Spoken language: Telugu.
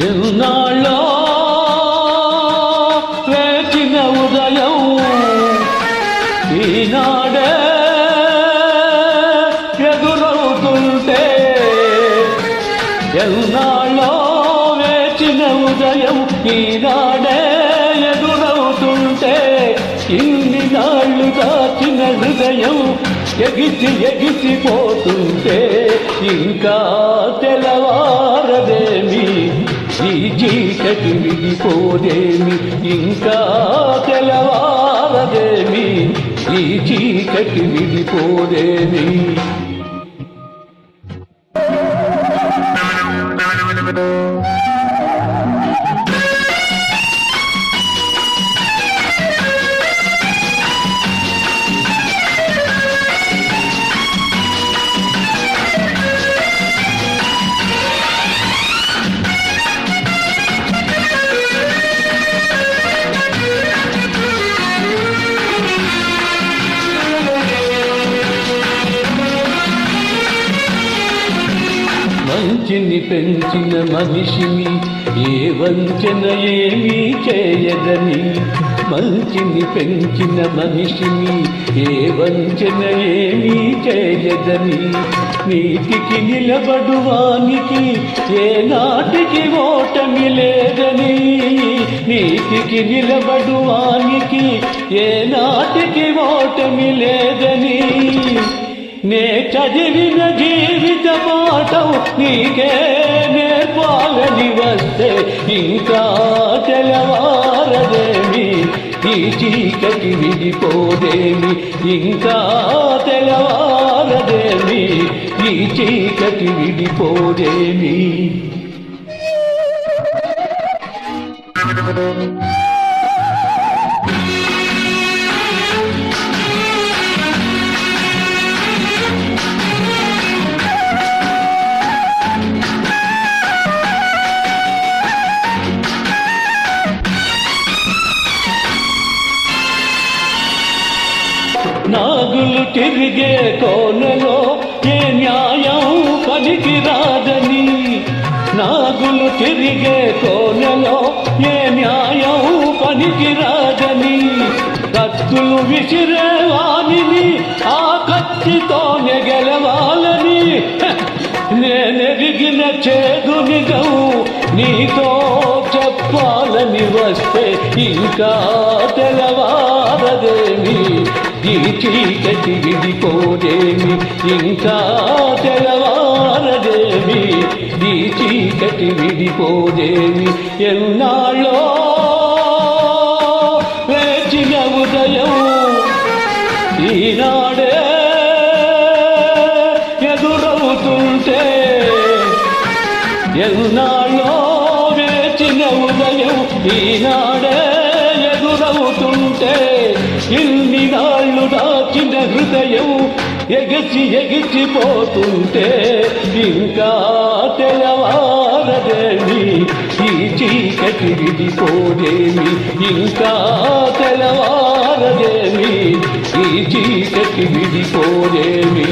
ఎన్నాళ్ళో వేచిన ఉదయం ఈనాడే ఎదురవుతుంటే, ఎన్నాళ్ళో వేచిన ఉదయం ఈనాడే ఎదురవుతుంటే, ఇన్ని నాళ్ళు దాచిన హృదయం ఎగిసి ఎగిసిపోతుంటే, ఇంకా తెల్లవారదేమి ఈ చీకటి విడిపోదేమి, ఇంకా తెల్లవారదేమి ఈ చీకటి విడిపోదేమి. మంచిని పెంచిన మనిషిని ఏ వంచన ఏమీ చేయదని, మంచిని పెంచిన మనిషిని ఏ వంచన ఏమీ చేయదని, నీతికి నిలబడువానికి ఏ నాటికి ఓటమి లేదని, నీతికి నిలబడువానికి ఏ నాటికి ఓటమి లేదని, నే చదివిన జీవిత పాఠం నీకే నేర్పాలని వస్తే, ఇంకా తెల్లవారదేమి ఈ చీకటి విడిపోదేమి, ఇంకా తెల్లవారదేమి ఈ చీకటి విడిపోదేమి. నాగులు తిరిగే కోనలో ఏ న్యాయం పనికి రాదని, నాగులు తిరిగే కోనలో ఏ న్యాయం పనికి రాదని, కత్తులు విసిరే వాణిని ఆ కత్తితోనే గెలవాలని, నేనెరిగిన చేదు నిజం నీతో చెప్పాలని వస్తే, ఇంకా తెల్లవారదేమి ఈ చీకటి విడిపోదేమి, ఇంకా తెల్లవారదేమి ఈ చీకటి విడిపోదేమి. ఎన్నాళ్ళో వేచిన ఉదయం ఈనాడే ఎదురవుతుంటే, ఎన్నాళ్ళో వేచిన ఉదయం ఈనాడే ఎదురవుతుంటే, ఇన్ని నాళ్ళు దాచిన హృదయం ఎగిసి ఎగిసిపోతుంటే, ఇంకా తెల్లవారదేమి ఈ చీకటి విడిపోదేమి, ఇంకా తెల్లవారదేమి ఈ చీకటి విడిపోదేమి.